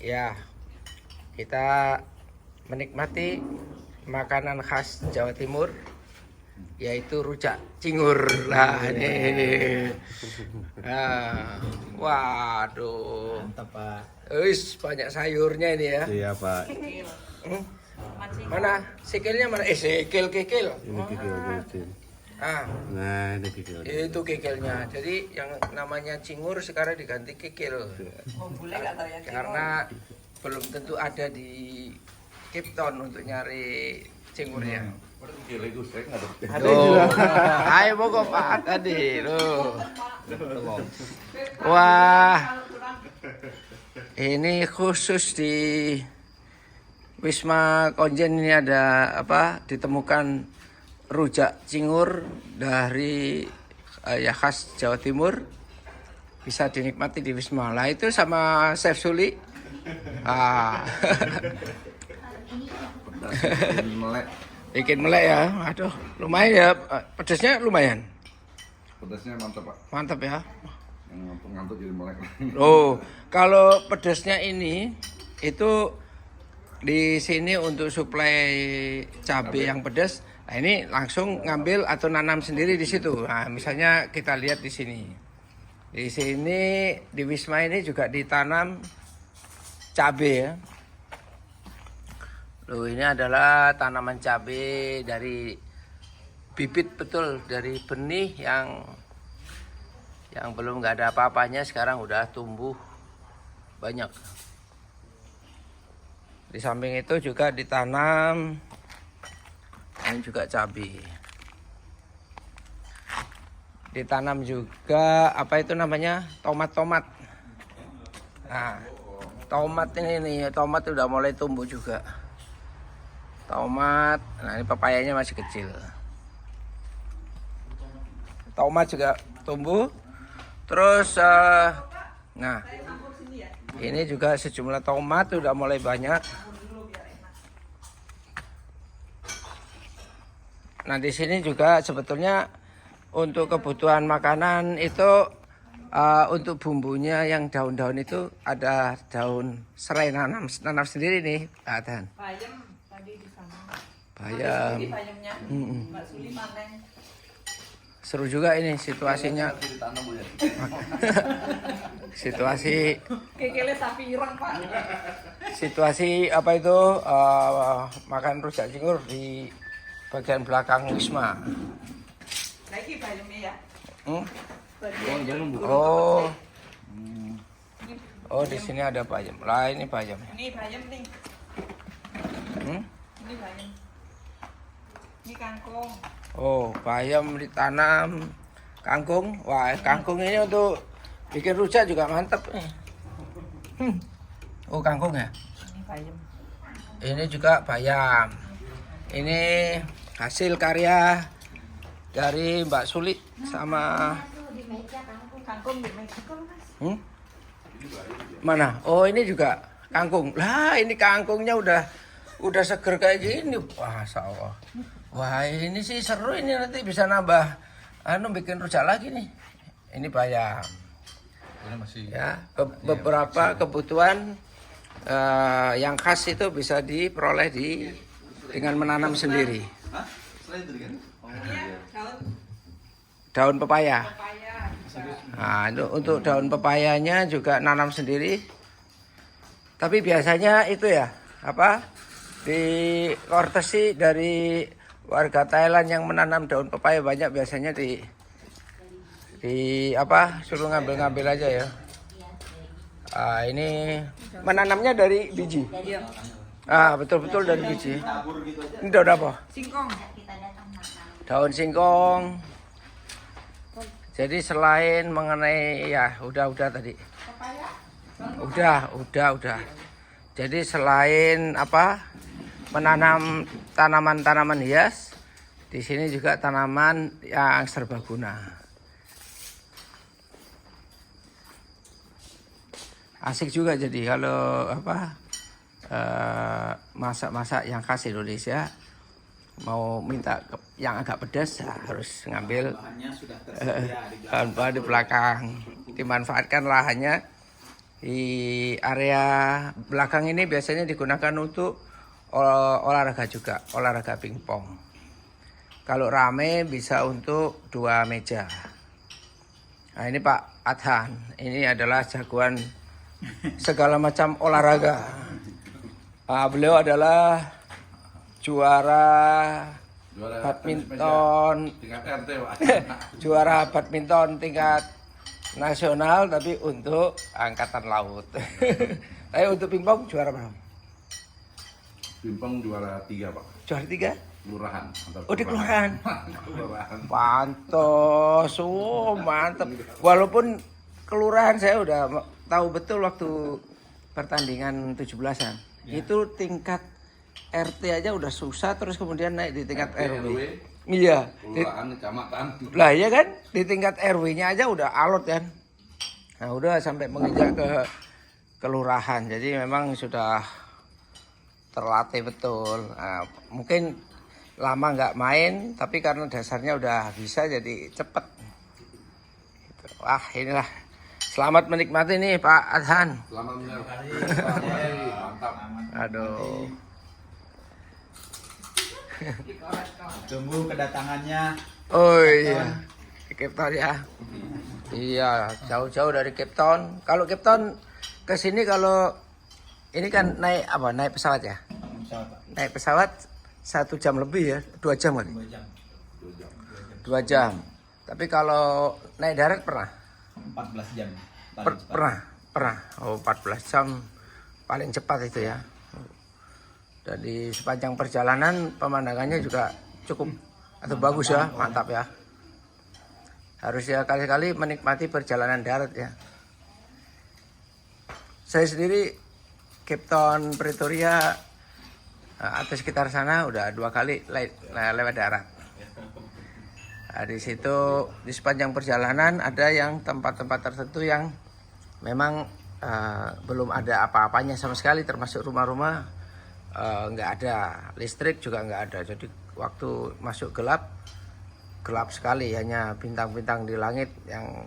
Ya, kita menikmati makanan khas Jawa Timur, yaitu rujak cingur. Nah, ini. Nah, waduh. Mantap, Pak. Banyak sayurnya ini ya. Iya, Pak. Mana? Sikilnya mana? Sikil. Ini kikil. Ah, Nah, ini kikil. itu kikilnya. Jadi yang namanya cingur sekarang diganti kikil. Karena belum tentu ada di Cape Town untuk nyari cingurnya. Aduh, ayo pokok Pak tadi, loh. Wah, ini khusus di Wisma Konjen ini ada apa? Ditemukan rujak cingur dari ya khas Jawa Timur, bisa dinikmati di Wisma. Lah itu sama Chef Suli. Bikin melek ya. Aduh, lumayan ya. Pedasnya lumayan. Pedasnya mantap, Pak. Mantap ya. Yang ngantuk jadi melek. Oh, kalau pedasnya ini itu di sini untuk suplai cabai yang pedas. Nah, ini langsung ngambil atau nanam sendiri di situ. Nah, misalnya kita lihat di sini. Di sini di Wisma ini juga ditanam cabai ya. Loh, ini adalah tanaman cabai dari bibit, betul, dari benih yang belum nggak ada apa-apanya, sekarang udah tumbuh banyak. Di samping itu juga ditanam ini juga cabai. Ditanam juga apa itu namanya, tomat. Nah, tomat ini nih, tomat udah mulai tumbuh juga. Tomat, nah ini pepayanya masih kecil. Tomat juga tumbuh. Terus, nah ini juga sejumlah tomat udah mulai banyak. Nah di sini juga sebetulnya untuk kebutuhan makanan itu untuk bumbunya yang daun-daun itu ada daun serai nanam sendiri nih, Dan. Bayam tadi di sana. Bayam. Bayamnya. Mbak Suli panen. Seru juga ini situasinya. Situasi. Kekele sapi ireng, Pak. Situasi apa itu makan rujak cingur di bagian belakang Wisma. Lagi bayamnya ya. Oh. Oh, di sini ada bayam. Lah ini bayam. Ini bayam nih. Ini bayam. Ini kangkung. Oh, bayam ditanam, kangkung. Wah, kangkung ini untuk bikin rujak juga mantep nih. Oh, kangkung ya? Ini bayam. Ini juga bayam. Ini hasil karya dari Mbak Suli sama Kangkung di meja, Mas. Mana? Oh, ini juga kangkung. Lah, ini kangkungnya udah seger kayak gini. Wah, Allah. Wah, ini sih seru, ini nanti bisa nambah bikin rujak lagi nih. Ini bayam. Ini masih Ya, beberapa kebutuhan yang khas itu bisa diperoleh dengan menanam sendiri. Daun pepaya. Nah, untuk daun pepayanya juga nanam sendiri. Tapi biasanya itu ya, dikortesi dari warga Thailand yang menanam daun pepaya banyak, biasanya suruh ngambil aja ya. Ini menanamnya dari biji. Betul dari biji. Ini daun apa? Singkong. Daun singkong. Jadi selain mengenai ya udah tadi. Udah. Jadi selain menanam tanaman hias, di sini juga tanaman yang serbaguna. Asik juga jadi kalau masak-masak yang khas Indonesia, mau minta yang agak pedas harus ngambil bahan di belakang, dimanfaatkan lahannya Di area belakang ini biasanya digunakan untuk olahraga juga, olahraga pingpong. Kalau rame bisa untuk 2 meja. Nah ini Pak Adhan, ini adalah jagoan segala macam olahraga. Beliau adalah juara badminton, tingkat RT Pak. juara badminton tingkat nasional tapi untuk angkatan laut. Tapi untuk pingpong juara berapa? Pingpong juara 3 Pak. Juara 3? Kelurahan. Oh di kelurahan. Kelurahan. Pantos, oh mantep. Walaupun kelurahan saya udah tahu betul waktu pertandingan 17-an. Itu tingkat RT aja udah susah, terus kemudian naik di tingkat RW. Iya. Kelurahan, kecamatan. Lah iya kan, di tingkat RW-nya aja udah alot kan. Nah udah sampai menginjak ke kelurahan. Jadi memang sudah terlatih betul. Nah, mungkin lama nggak main, tapi karena dasarnya udah bisa jadi cepet. Gitu. Wah inilah. Selamat menikmati nih Pak Adhan. Selamat menikmati. Mantap. Aduh. Tunggu kedatangannya. Oh iya. Cape Town ya. Iya, jauh-jauh dari Cape Town. Kalau Cape Town ke sini kalau ini kan naik apa? Naik pesawat ya? Naik pesawat 1 jam lebih ya, 2 jam kali. 2 jam. 2 jam. Tapi kalau naik darat pernah? 14 jam. Pernah. Oh, 14 jam paling cepat itu ya. Dan di sepanjang perjalanan pemandangannya juga cukup atau bagus ya, mantap ya. Harus ya kali-kali menikmati perjalanan darat ya. Saya sendiri Cape Town, Pretoria atau sekitar sana udah 2 kali lewat darat. Nah, di situ di sepanjang perjalanan ada yang tempat-tempat tertentu yang memang belum ada apa-apanya sama sekali, termasuk rumah-rumah nggak ada, listrik juga nggak ada. Jadi waktu masuk gelap sekali, hanya bintang-bintang di langit yang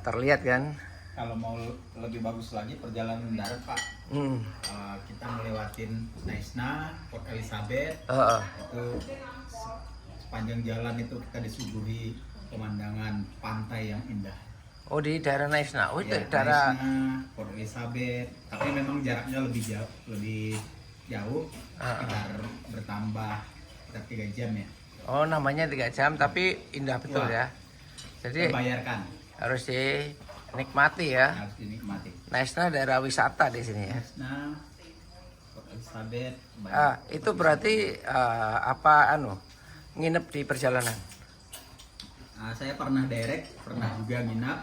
terlihat kan. Kalau mau lebih bagus lagi perjalanan darat Pak, kita melewatin Naisna, Port Elizabeth. Itu sepanjang jalan itu kita disuguhi pemandangan pantai yang indah. Oh di daerah Naisna, oh Ya, daerah Naisna, Port Elizabeth, tapi memang jaraknya lebih jauh, sekitar bertambah sekitar 3 jam ya. oh namanya 3 jam tapi indah betul. Wah. Ya. Jadi Terbayarkan, harus dinikmati ya. harus dinikmati. Naisna daerah wisata di sini ya. Naisna, Port Elizabeth, Itu berarti nginep di perjalanan. saya pernah pernah juga nginap.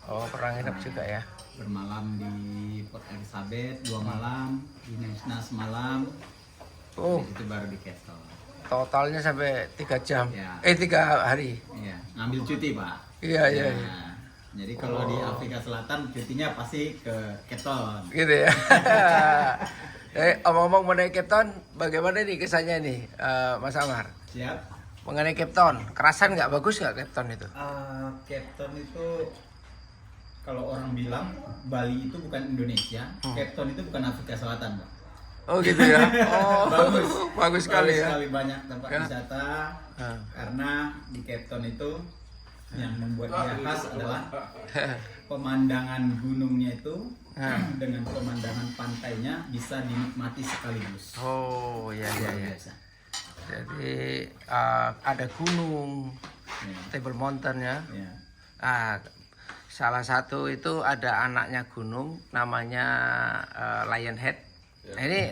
Oh pernah nginep juga ya. Bermalam di Port Elizabeth 2 malam, di Naisna semalam. Oh Habis itu baru di Cape Town. totalnya sampai 3 jam. Ya. 3 hari. Iya, ngambil cuti Pak. Iya. Nah, jadi kalau di Afrika Selatan cutinya pasti ke Cape Town. Gitu ya. Omong-omong mengenai Cape Town, bagaimana nih kesannya nih Mas Amar? Siap. Mengenai Cape Town, kerasan nggak, bagus nggak Cape Town itu? Cape Town itu kalau orang bilang Bali itu bukan Indonesia, Cape Town itu bukan Afrika Selatan, Pak. Oh gitu ya. Oh bagus sekali ya. Sekali banyak tempat Ya. wisata. Karena di Cape Town itu yang membuat dia khas adalah pemandangan gunungnya itu dengan pemandangan pantainya bisa dinikmati sekaligus. Oh iya. Luar biasa. Jadi ada gunung, Ya. Table Mountain ya. Ya. Salah satu itu ada anaknya gunung, namanya Lionhead. Nah, ini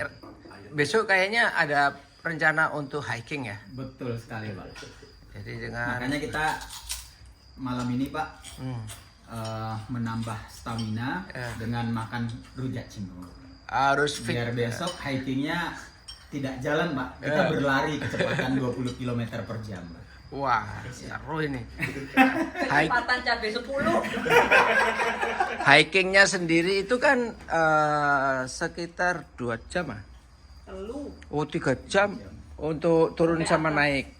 besok kayaknya ada rencana untuk hiking ya. Betul sekali Pak. Jadi dengan Makanya kita malam ini Pak hmm, menambah stamina Ya. dengan makan rujak cingur. harus fit. Biar besok hikingnya tidak jalan Pak, kita berlari kecepatan 20 km per jam Pak. Wah, seru ini. Kecepatan cabai 10. Hikingnya sendiri itu kan sekitar 2 jam ah. Telu. Oh 3 jam untuk turun sama naik.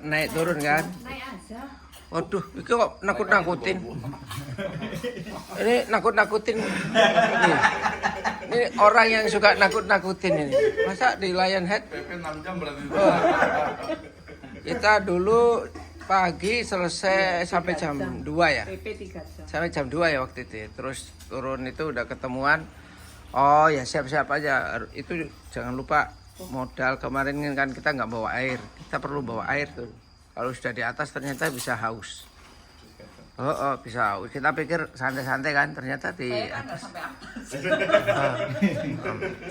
Naik turun kan? Naik aja. Waduh, ini kok nakut-nakutin. Ini nakut-nakutin. Ini orang yang suka nakut-nakutin ini. Masa di Lion Head? PP 6 jam berarti. Kita dulu pagi selesai sampai jam 2 ya. PP 3 jam. Sampai jam 2 ya waktu itu. Terus turun itu udah ketemuan. Oh ya siap-siap aja. Itu jangan lupa modal kemarin kan kita nggak bawa air. Kita perlu bawa air tuh. Kalau sudah di atas ternyata bisa haus. Oh, bisa haus. Kita pikir santai-santai kan, ternyata di Saya kan nggak atas. sampai atas.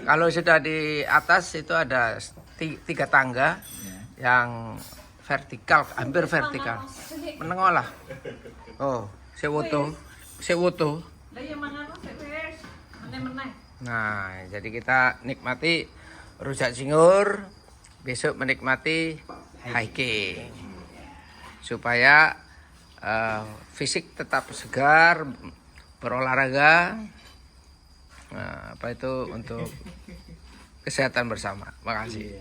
Kalau sudah di atas itu ada 3 tangga yang vertikal, hampir vertikal. Menengok lah. Oh, sewoto. Lah yang mana lo wes. Meneh-meneh. Nah, jadi kita nikmati rujak cingur, besok menikmati hiking. Supaya fisik tetap segar, berolahraga. Nah, apa itu untuk kesehatan bersama. Makasih.